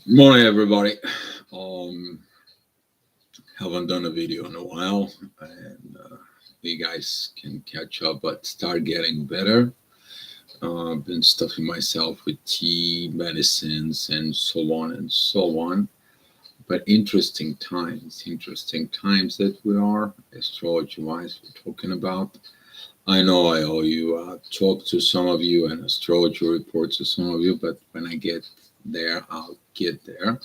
Morning, everybody. Um, haven't done a video in a while, and you guys can catch up, but start getting better. Been stuffing myself with tea, medicines, and so on and so on. But interesting times that we are astrology-wise. We're talking about. I know I owe you talk to some of you and astrology report to some of you, but when I get there, I'll get there.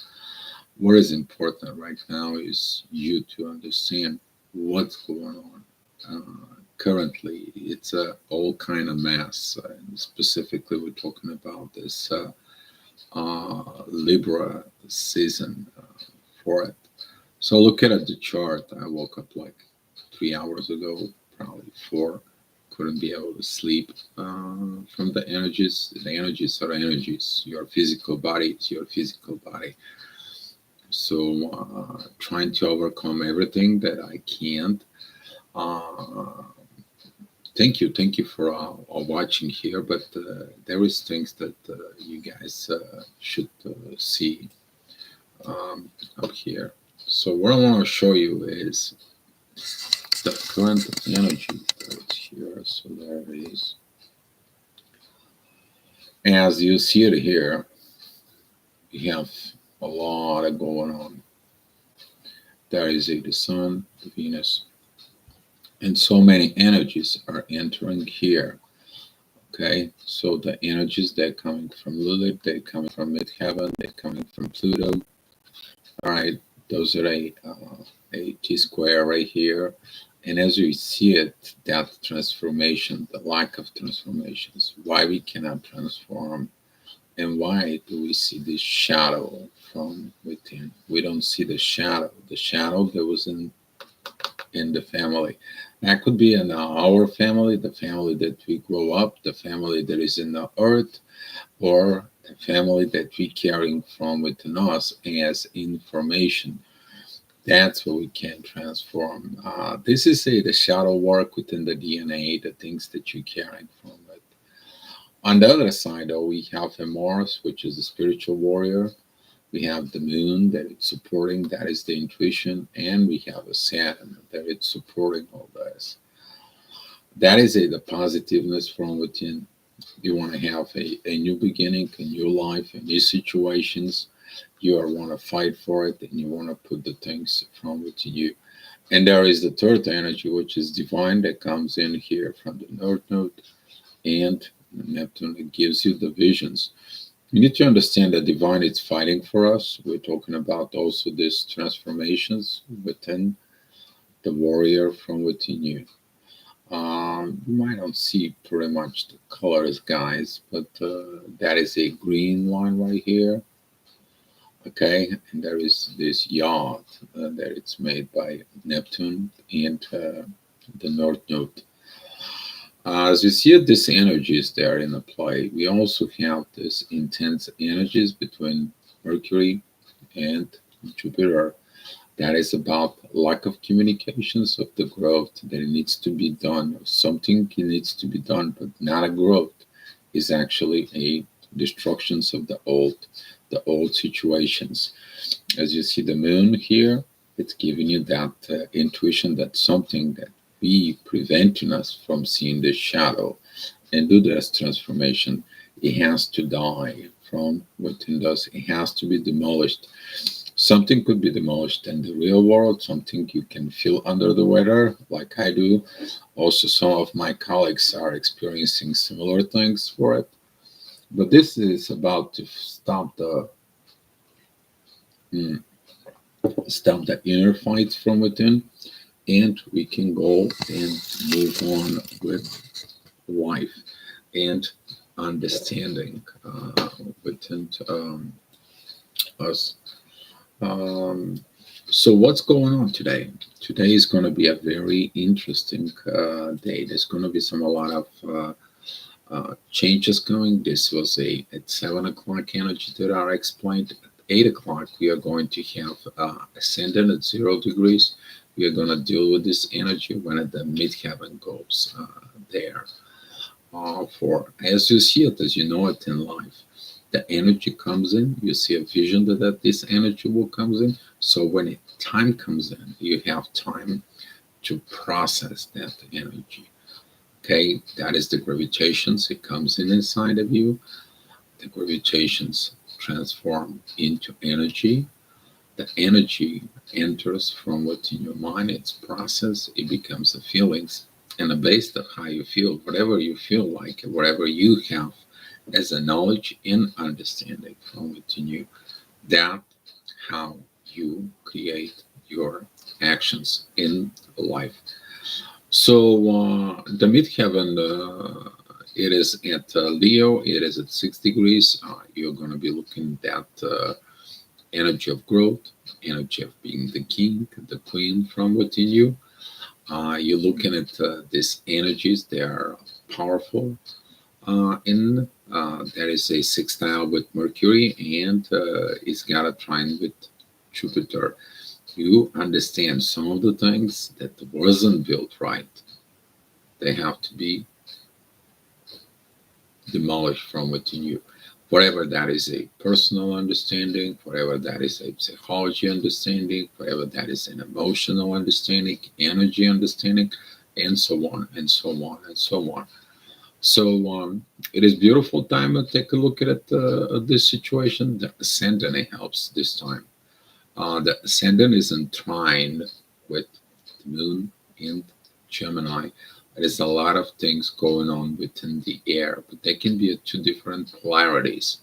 What is important right now is you to understand what's going on. Currently, it's a all kind of mess. And specifically, we're talking about this Libra season for it. So look at the chart. I woke up like 3 hours ago, probably four. Couldn't be able to sleep from the energies. The energies are energies. Your physical body is your physical body. So trying to overcome everything that I can't. Uh, thank you for watching here. But there is things that you guys should see up here. So what I want to show you is the current energy that's here. So there it is. As you see it here, you have a lot of going on. There is the Sun, the Venus, and so many energies are entering here. Okay, so the energies they're coming from Lilith, they're coming from midheaven, they're coming from Pluto. All right, those are a T square right here. And as we see it, that transformation, the lack of transformations, why we cannot transform, and why do we see this shadow from within? We don't see the shadow that was in the family. That could be in our family, the family that we grow up, the family that is in the earth, or the family that we carrying from within us as information. That's what we can transform. This is the shadow work within the DNA, the things that you're carrying from it. On the other side, though, we have a Mars, which is a spiritual warrior. We have the moon that it's supporting, that is the intuition, and we have a Saturn that it's supporting all this. That is the positiveness from within. You want to have a new beginning, a new life, a new situations. You want to fight for it, and you want to put the things from within you. And there is the third energy, which is divine, that comes in here from the North Node and Neptune. It gives you the visions. You need to understand that divine is fighting for us. We're talking about also these transformations within the warrior from within you. You might not see pretty much the colors, guys, but that is a green line right here. Okay, and there is this yacht that it's made by Neptune and the North Node. As you see, this energy is there in the play. We also have this intense energies between Mercury and Jupiter. That is about lack of communications of the growth that it needs to be done. Something needs to be done, but not a growth. Is actually a destructions of the old situations. As you see the moon here, it's giving you that intuition that something that we preventing us from seeing the shadow and do this transformation, it has to die from within us. It has to be demolished. Something could be demolished in the real world, something you can feel under the weather, like I do. Also, some of my colleagues are experiencing similar things for it. But this is about to mm, stop the inner fights from within, and we can go and move on with life and understanding within us. Um, so what's going on today? Today is going to be a very interesting day. There's going to be a lot of changes coming. This was at 7 o'clock energy that I explained. At 8 o'clock, we are going to have ascendant at 0 degrees. We are going to deal with this energy when the midheaven goes there. For as you see it, as you know it in life, the energy comes in. You see a vision that this energy will comes in. So when time comes in, you have time to process that energy. Okay, that is the gravitations. It comes in inside of you. The gravitations transform into energy. The energy enters from within your mind. It's processed. It becomes the feelings. And based on how you feel, whatever you feel like, whatever you have as a knowledge and understanding from within you, that how you create your actions in life. So the midheaven, it is at Leo. It is at 6 degrees. You're going to be looking at energy of growth, energy of being the king, the queen from within you. You're looking at these energies. They are powerful. There is a sextile with Mercury, and it's got a trine with Jupiter. You understand some of the things that wasn't built right. They have to be demolished from within you. Whatever that is a personal understanding, whatever that is a psychology understanding, whatever that is an emotional understanding, energy understanding, and so on and so on and so on. So it is beautiful time to take a look at this situation. The ascendant helps this time. The ascendant is entwined with the moon and Gemini. There's a lot of things going on within the air, but they can be two different polarities.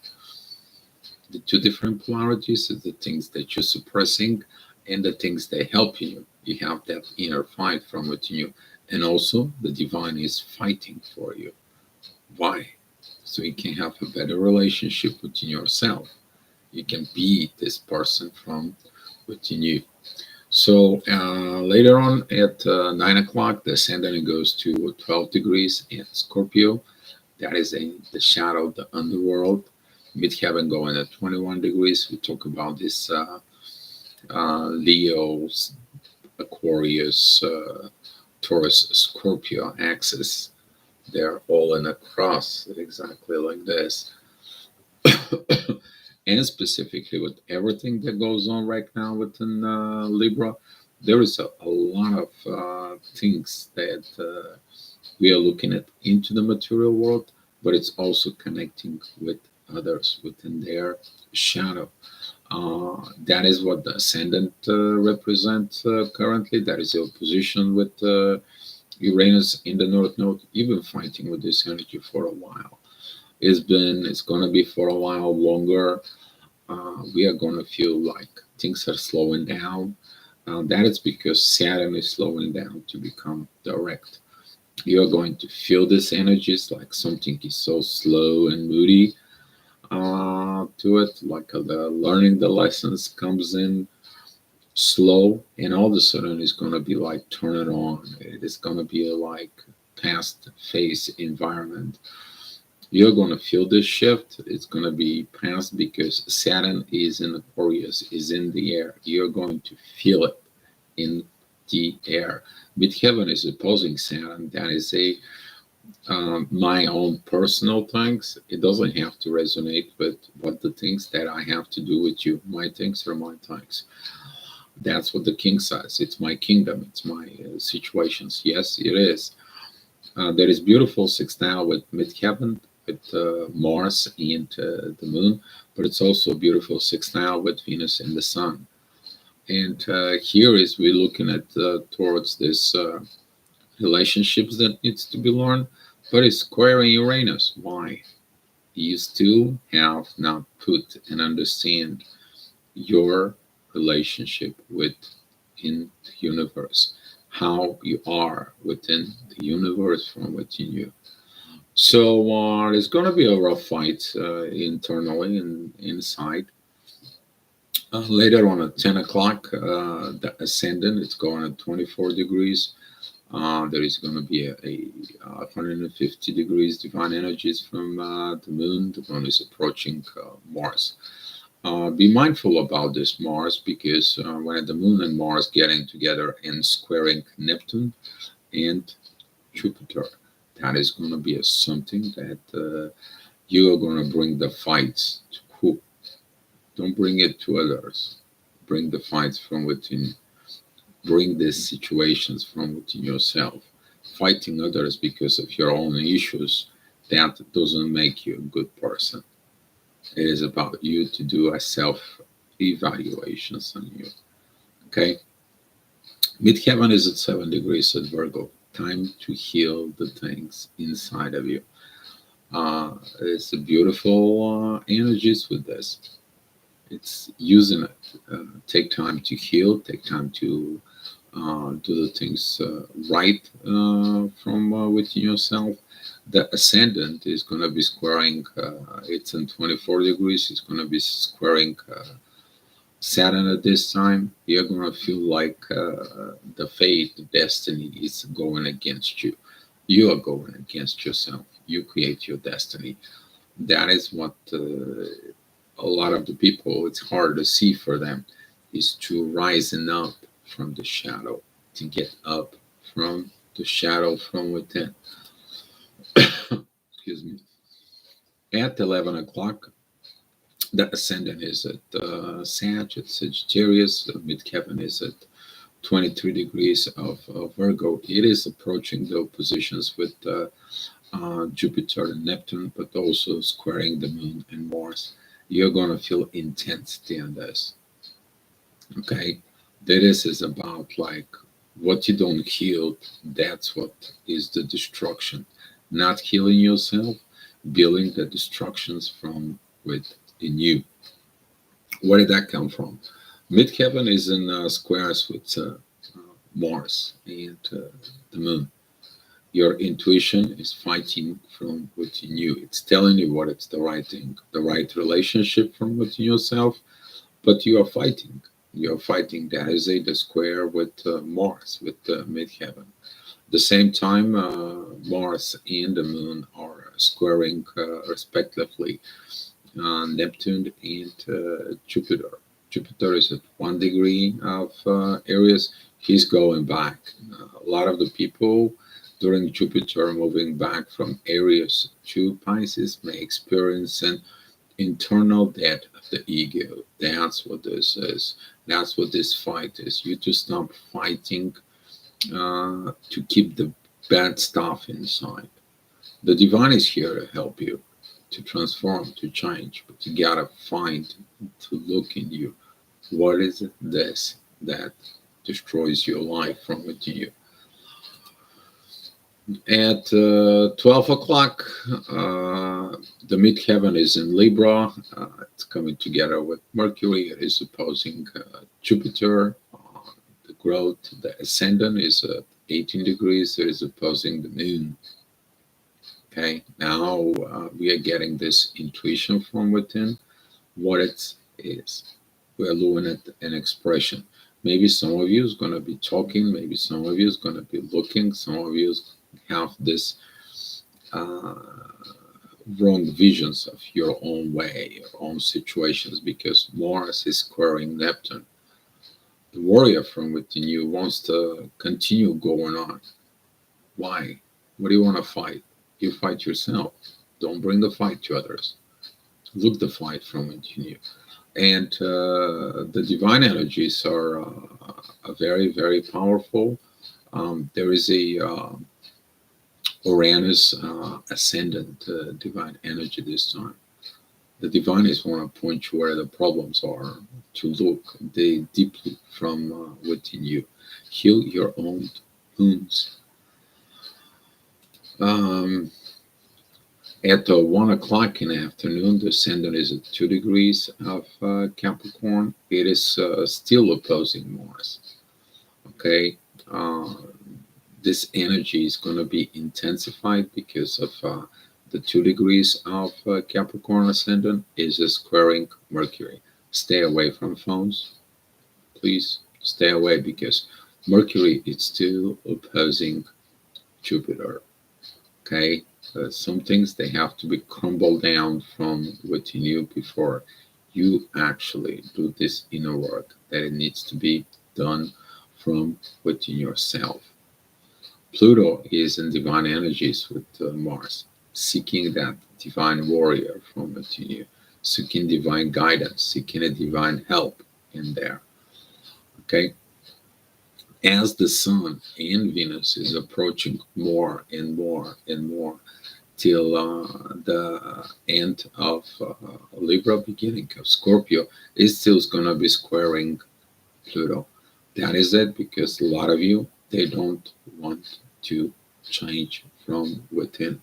The two different polarities are the things that you're suppressing and the things that help you. You have that inner fight from within you. And also, the divine is fighting for you. Why? So you can have a better relationship within yourself. You can be this person from within you. So later on at 9 o'clock, the ascendant goes to 12 degrees in Scorpio. That is in the shadow of the underworld. Midheaven going at 21 degrees. We talk about this Leo, Aquarius, Taurus, Scorpio axis. They're all in a cross, exactly like this. And specifically with everything that goes on right now within Libra, there is a lot of things that we are looking at into the material world, but it's also connecting with others within their shadow. That is what the ascendant represents currently. That is your position with Uranus in the North Node. You've been fighting with this energy for a while. It's going to be for a while longer. We are going to feel like things are slowing down. That is because Saturn is slowing down to become direct. You're going to feel these energies like something is so slow and moody to it, like the learning the lessons comes in slow, and all of a sudden it's going to be like turn it on. It is going to be a like past phase environment. You're going to feel this shift. It's going to be past because Saturn is in Aquarius, is in the air. You're going to feel it in the air. Midheaven is opposing Saturn. That is a my own personal things. It doesn't have to resonate with what the things that I have to do with you. My things are my things. That's what the king says. It's my kingdom. It's my situations. Yes, it is. There is beautiful sextile with midheaven, with Mars and the moon, but it's also beautiful sextile with Venus and the sun. And here is we're looking at towards this relationships that needs to be learned, but it's squaring Uranus. Why? You still have not put and understand your relationship with in the universe, how you are within the universe from within you. So it's going to be a rough fight internally and inside. Later on at 10 o'clock, the ascendant, it's going at 24 degrees. There is going to be a 150 degrees divine energies from the moon. The moon is approaching Mars. Be mindful about this Mars because when the moon and Mars getting together and squaring Neptune and Jupiter, that is going to be something that You are going to bring the fights to who? Don't bring it to others. Bring the fights from within. Bring these situations from within yourself. Fighting others because of your own issues, that doesn't make you a good person. It is about you to do a self evaluations on you. Okay? Midheaven is at 7 degrees at Virgo. Time to heal the things inside of you. It's a beautiful energies with this. It's using it. Take time to heal. Take time to do the things right from within yourself. The ascendant is going to be squaring. It's in 24 degrees. It's going to be squaring Saturn at this time. You're going to feel like the fate, the destiny is going against you. You are going against yourself. You create your destiny. That is what a lot of the people, it's hard to see for them, is to rising up from the shadow, to get up from the shadow from within. Excuse me. At 11 o'clock, the ascendant is at Sag, at Sagittarius. Midheaven is at 23 degrees of Virgo. It is approaching the oppositions with Jupiter and Neptune, but also squaring the Moon and Mars. You're going to feel intensity on this. Okay? This is about like what you don't heal, that's what is the destruction. Not healing yourself, building the destructions from within you. Where did that come from? Midheaven is in squares with Mars and the Moon. Your intuition is fighting from within you. It's telling you what it's the right thing, the right relationship from within yourself, but you are fighting. You are fighting. That is the square with Mars, with midheaven. The same time, Mars and the Moon are squaring respectively Neptune and Jupiter. Jupiter is at 1 degree of Aries. He's going back. A lot of the people during Jupiter moving back from Aries to Pisces may experience an internal death of the ego. That's what this is. That's what this fight is. You to stop fighting to keep the bad stuff inside. The divine is here to help you, to transform, to change, but you gotta find, to look in you. What is this that destroys your life from within you? At 12 o'clock, the midheaven is in Libra. It's coming together with Mercury. It is opposing Jupiter. The growth, the ascendant is at 18 degrees. It is opposing the moon. Okay, now we are getting this intuition from within, what it is. We're looking at an expression. Maybe some of you is going to be talking. Maybe some of you is going to be looking. Some of you have this wrong visions of your own way, your own situations, because Mars is squaring Neptune. The warrior from within you wants to continue going on. Why? What do you want to fight? You fight yourself. Don't bring the fight to others. Look the fight from within you. And the divine energies are very, very powerful. There is a Uranus ascendant divine energy this time. The divine is want to point you where the problems are, to look deeply from within you. Heal your own wounds. At 1 o'clock in the afternoon, the ascendant is at 2 degrees of Capricorn. It is still opposing Mars. Okay, this energy is going to be intensified because of the 2 degrees of Capricorn ascendant is squaring Mercury. Stay away from phones, please. Stay away, because Mercury is still opposing Jupiter. Okay, some things, they have to be crumbled down from within you before you actually do this inner work, that it needs to be done from within yourself. Pluto is in divine energies with Mars. seeking that divine warrior from within you, seeking divine guidance, seeking a divine help in there. Okay, as the sun and Venus is approaching more and more and more till the end of Libra, beginning of Scorpio, it still is going to be squaring Pluto. That is it, because a lot of you, they don't want to change from within.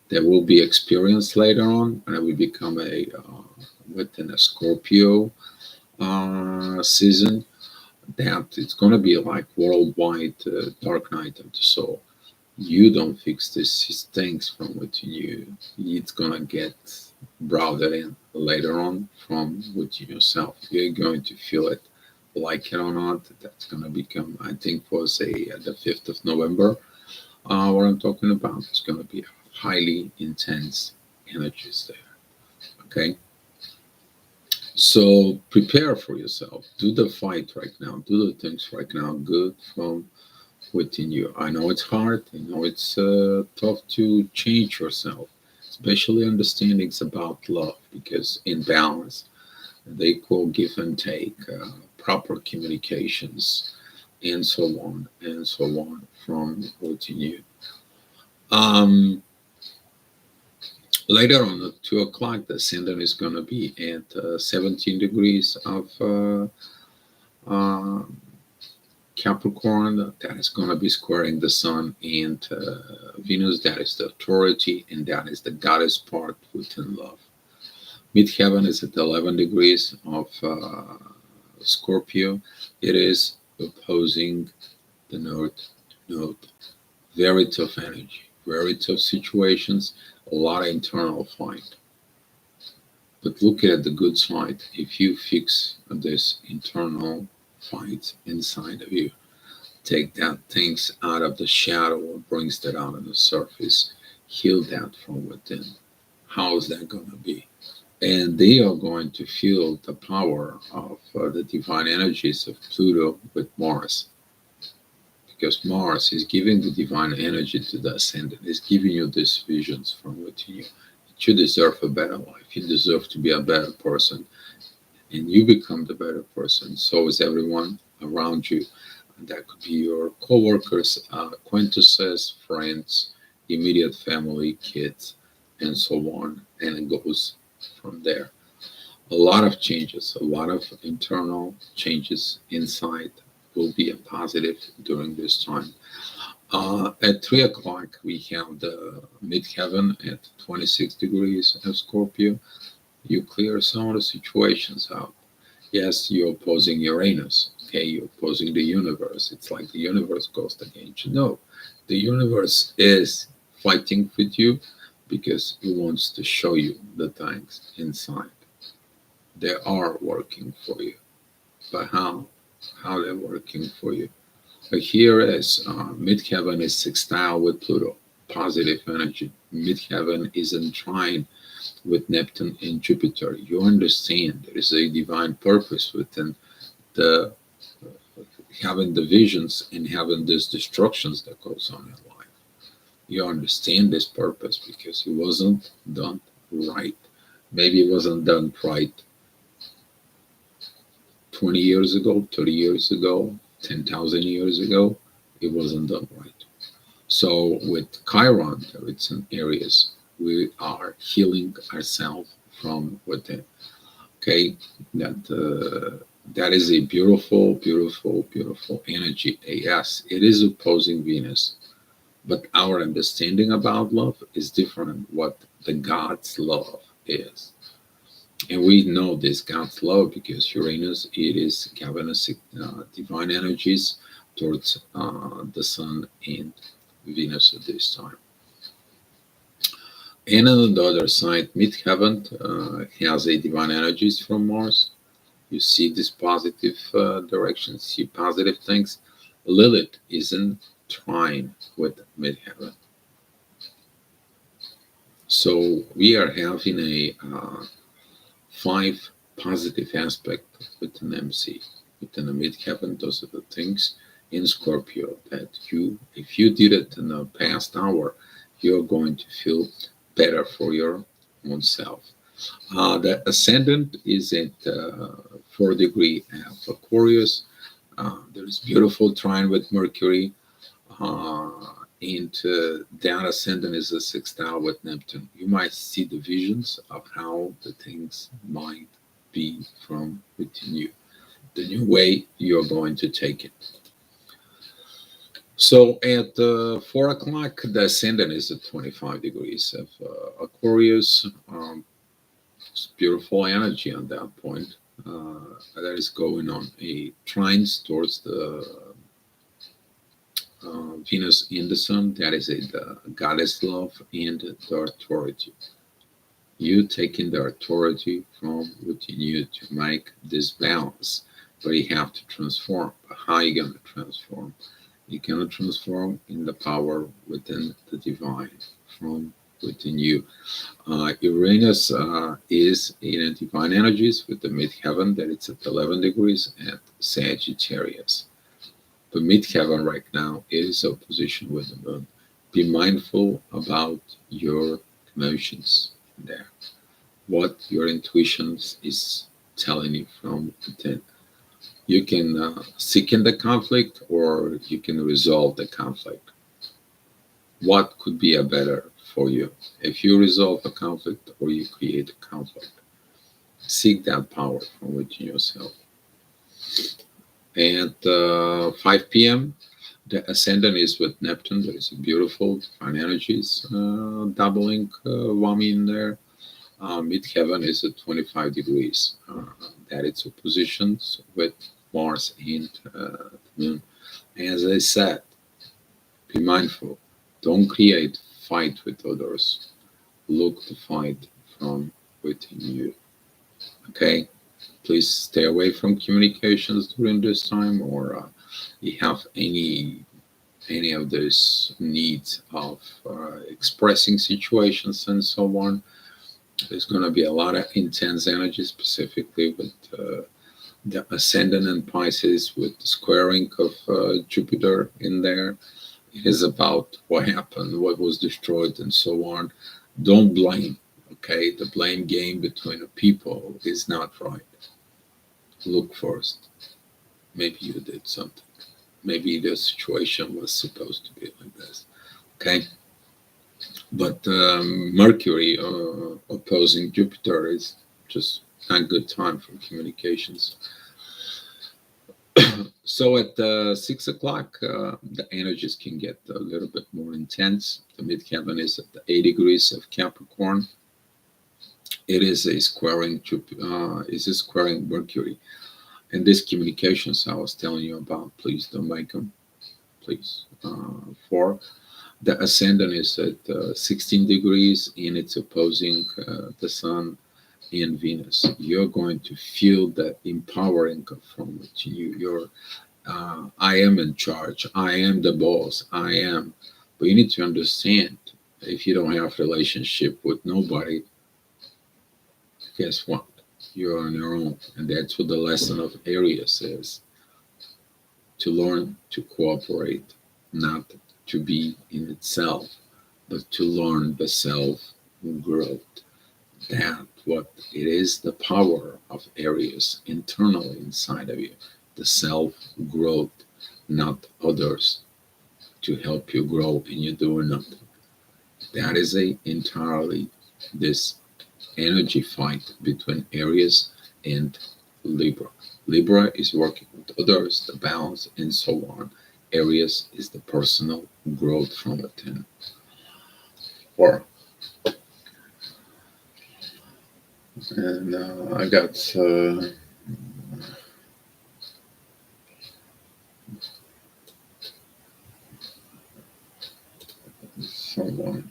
There will be experience later on, and it will become a within a Scorpio season, that it's going to be like worldwide dark night of the soul. You don't fix these things from within you, it's going to get brought in later on from within yourself. You're going to feel it, like it or not. That's going to become, I think, for say the 5th of November. What I'm talking about is going to be highly intense energies there. Okay. So prepare for yourself. Do the fight right now. Do the things right now good from within you. I know it's hard. I know it's tough to change yourself, especially understandings about love, because in balance, the equal give and take, proper communications, and so on from within you. Um, Later on at 2 o'clock, the ascendant is going to be at 17 degrees of uh, Capricorn. That is going to be squaring the Sun and Venus. That is the authority, and that is the goddess part within love. Midheaven is at 11 degrees of Scorpio. It is opposing the North Node. Very tough energy, very tough situations, a lot of internal fight. But look at the good side. If you fix this internal fight inside of you, take that things out of the shadow, brings that out on the surface, heal that from within. How is that going to be? And they are going to feel the power of the divine energies of Pluto with Mars, because Mars is giving the divine energy to the ascendant. It's giving you these visions from within you. You deserve a better life. You deserve to be a better person, and you become the better person. So is everyone around you. And that could be your coworkers, acquaintances, friends, immediate family, kids, and so on. And it goes from there. A lot of changes, a lot of internal changes inside will be a positive during this time. At 3 o'clock, we have the midheaven at 26 degrees of Scorpio. You clear some of the situations out. Yes, you're opposing Uranus. Okay, you're opposing the universe. It's like the universe goes against you. No, the universe is fighting with you because it wants to show you the things inside. They are working for you. But how? How they're working for you? But here is midheaven is sextile with Pluto, positive energy. Midheaven is in trine with Neptune and Jupiter. You understand there is a divine purpose within the having the visions and having these destructions that goes on in life. You understand this purpose because it wasn't done right. Maybe it wasn't done right 20 years ago, 30 years ago, 10,000 years ago. It wasn't done right. So with Chiron, it's in areas we are healing ourselves from within. Okay, that is a beautiful, beautiful, beautiful energy. Yes, it is opposing Venus, but our understanding about love is different. What the God's love is, and we know this God's love because Uranus, it is giving us divine energies towards the Sun and Venus at this time. And on the other side, midheaven has a divine energies from Mars. You see this positive direction, see positive things. Lilith is in trine with midheaven. So we are having a 5 positive aspect within MC, within the midheaven. Those are the things in Scorpio that you, if you did it in the past hour, you're going to feel better for your own self. The ascendant is at 4 degree of Aquarius. There is beautiful trine with Mercury, and down ascendant is a sextile with Neptune. You might see the visions of how the things might be from within you, the new way you're going to take it. So at 4 o'clock, the ascendant is at 25 degrees of Aquarius. It's beautiful energy on that point. That is going on a trine towards the Venus in the Sun. That is the goddess love and the authority. You taking the authority from within you to make this balance, but you have to transform. But how are you going to transform? You cannot transform in the power within the divine from within you. Uranus is in divine energies with the midheaven that it's at 11 degrees at Sagittarius. The midheaven right now is opposition with the moon. Be mindful about your emotions there. What your intuition is telling you from within. You can seek in the conflict or you can resolve the conflict. What could be a better for you? If you resolve a conflict or you create a conflict, seek that power from within yourself. And 5 p.m., the ascendant is with Neptune. There is a beautiful divine energies doubling Wami in there. Midheaven is at 25 degrees. That it's oppositions with Mars and the Moon. As I said, be mindful. Don't create fight with others. Look to fight from within you. Okay? Please stay away from communications during this time, or you have any of those needs of expressing situations and so on. There's going to be a lot of intense energy, specifically with the ascendant in Pisces, with the squaring of Jupiter in there. It is about what happened, what was destroyed, and so on. Don't blame. Okay, the blame game between the people is not right. Look first. Maybe you did something. Maybe the situation was supposed to be like this. Okay, but Mercury opposing Jupiter is just not a good time for communications. So at 6 o'clock, the energies can get a little bit more intense. The midheaven is at the 8 degrees of Capricorn. It is a squaring Mercury. And these communications I was telling you about, please don't make them. Please. 4. The ascendant is at 16 degrees and it's opposing the Sun and Venus. You're going to feel that empowering from within you. You're I am in charge. I am the boss. I am. But you need to understand, if you don't have relationship with nobody, guess what? You're on your own. And that's what the lesson of Aries is. To learn to cooperate, not to be in itself, but to learn the self growth. That what it is, the power of Aries internally inside of you, the self growth, not others to help you grow and you're doing nothing. That is a entirely this energy fight between Aries and Libra. Libra is working with others, the balance, and so on. Aries is the personal growth from within. Or and I got someone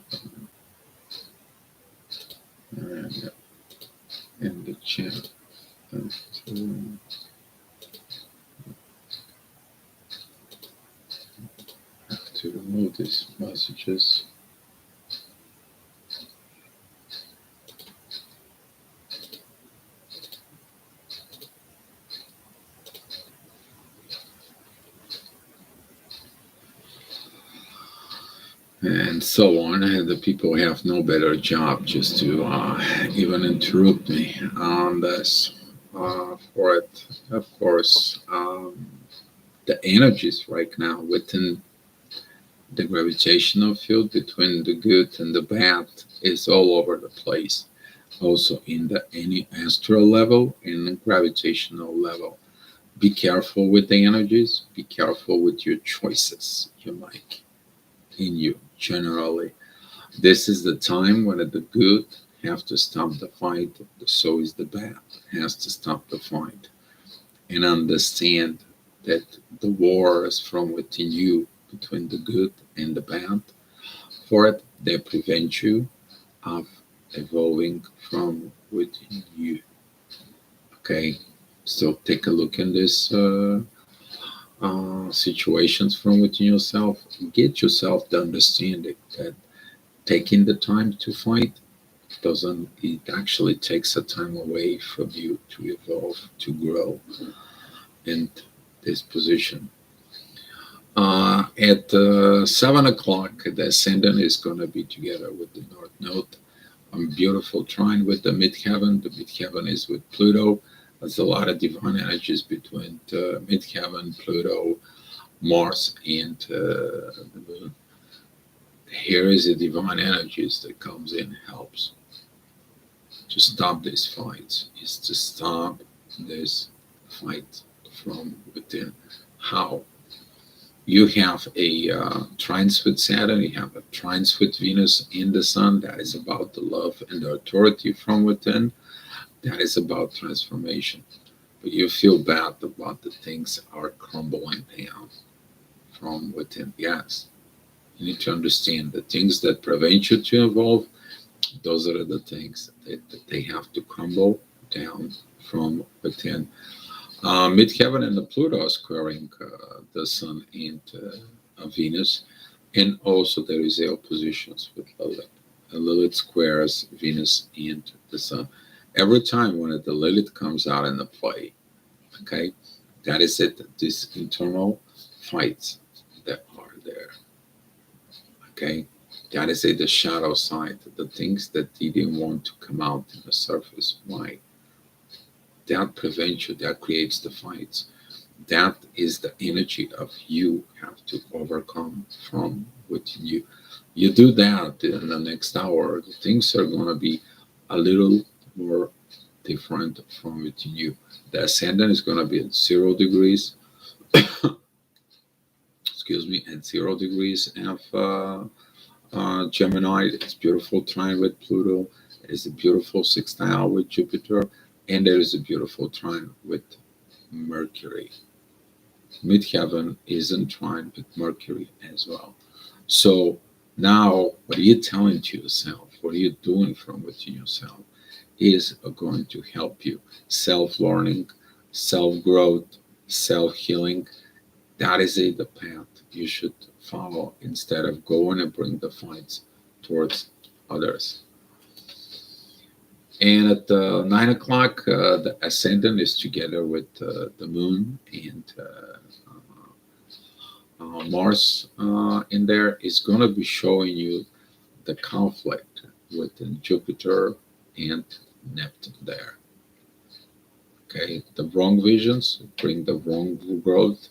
in the chat. I have to remove these messages. and so on. And the people have no better job just to even interrupt me on this. For it, of course, the energies right now within the gravitational field between the good and the bad is all over the place. Also in the any astral level and the gravitational level. Be careful with the energies. Be careful with your choices you make in you generally. This is the time when the good have to stop the fight, so is the bad has to stop the fight and understand that the war is from within you between the good and the bad. For it, they prevent you of evolving from within you. Okay, so take a look in this situations from within yourself. Get yourself the understanding that taking the time to fight doesn't, it actually takes a time away from you to evolve, to grow in this position. At 7 o'clock, the ascendant is going to be together with the North Node. A beautiful trine with the midheaven. The midheaven is with Pluto. There's a lot of divine energies between midheaven, Pluto, Mars, and the moon. Here is the divine energies that comes in, helps to stop these fights, is to stop this fight from within. How? You have a trines with Saturn, you have a trines with Venus in the Sun. That is about the love and the authority from within. That is about transformation. But you feel bad about the things are crumbling down from within. Yes, you need to understand the things that prevent you to evolve. Those are the things that they have to crumble down from within. Midheaven and the Pluto are squaring the Sun and Venus, and also there is a oppositions with Lilith. Lilith squares Venus and the Sun. Every time when the Lilith comes out in the play, okay, that is it. These internal fights that are there, okay, that is it. The shadow side, the things that didn't want to come out in the surface. Why? That prevents you. That creates the fights. That is the energy of you have to overcome from within you. You do that in the next hour, things are going to be a little more different from within you. The ascendant is going to be at 0 degrees, excuse me, at 0 degrees of Gemini. It's beautiful trine with Pluto. It is a beautiful sextile with Jupiter, and there is a beautiful trine with Mercury. Midheaven is in trine with Mercury as well. So now, what are you telling to yourself? What are you doing from within yourself? Is going to help you. Self learning, self growth, self healing. That is the path you should follow instead of going and bring the fights towards others. And at 9 o'clock, the ascendant is together with the moon and Mars in there is going to be showing you the conflict within Jupiter and Neptune there. Okay, the wrong visions bring the wrong growth,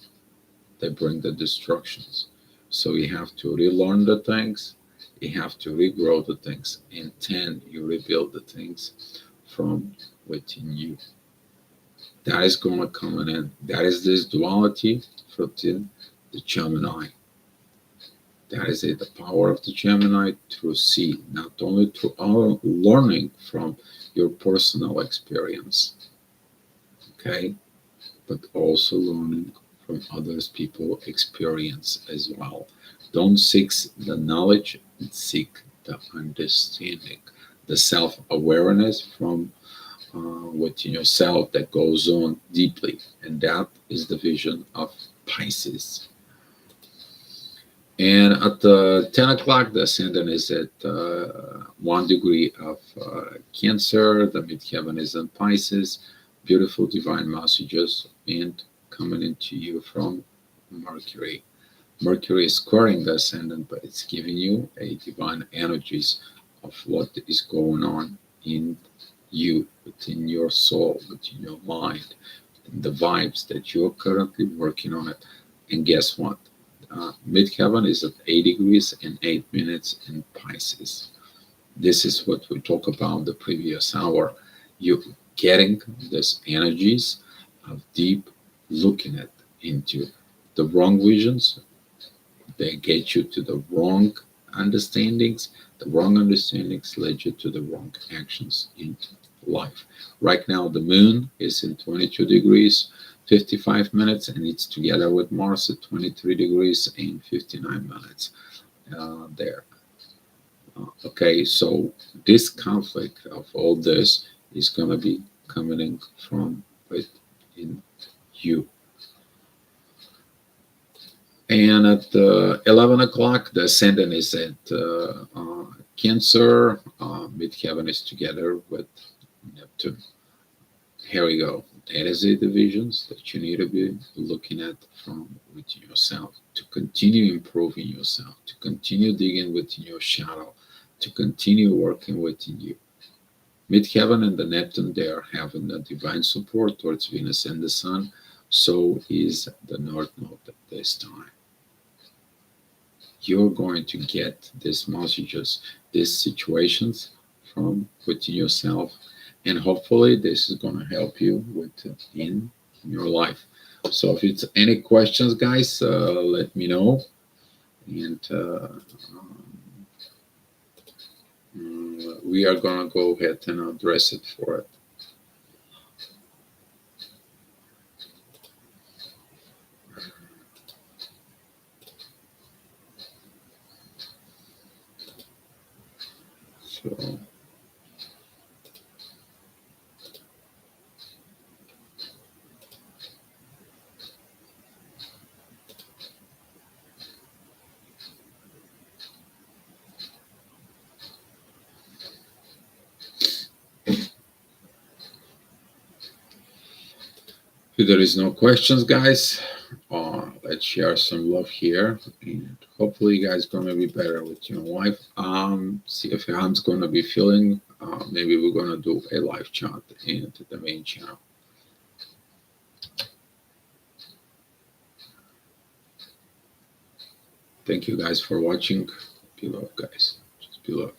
they bring the destructions. So you have to relearn the things, you have to regrow the things, and then you rebuild the things from within you. That is going to come in. That is this duality within the Gemini. That is it, the power of the Gemini to see, not only to our learning from your personal experience, okay, but also learning from others people experience as well. Don't seek the knowledge, seek the understanding, the self-awareness from within yourself that goes on deeply, and that is the vision of Pisces. And at 10 o'clock, the ascendant is at 1 degree of Cancer. The midheaven is in Pisces. Beautiful divine messages and coming into you from Mercury. Mercury is squaring the ascendant, but it's giving you a divine energies of what is going on in you, within your soul, within your mind, the vibes that you're currently working on it. And guess what? Midheaven is at 8 degrees and 8 minutes in Pisces. This is what we talked about the previous hour. You getting these energies of deep looking at into the wrong visions. They get you to the wrong understandings. The wrong understandings led you to the wrong actions in life. Right now, the moon is in 22 degrees, 55 minutes, and it's together with Mars at 23 degrees and 59 minutes there. Okay, so this conflict of all this is going to be coming from within you. And at 11 o'clock, the ascendant is at Cancer. Midheaven is together with Neptune. Here we go. That is the divisions that you need to be looking at from within yourself to continue improving yourself, to continue digging within your shadow, to continue working within you. Midheaven and the Neptune, they are having a divine support towards Venus and the Sun. So is the North Node at this time. You're going to get these messages, these situations from within yourself, and hopefully this is going to help you with in your life. So if it's any questions, guys, let me know, and we are going to go ahead and address it for it. So if there is no questions, guys, let's share some love here, and hopefully you guys gonna be better with your wife. See if Han's gonna be feeling. Maybe we're gonna do a live chat into the main channel. Thank you guys for watching. Be love, guys. Just be love.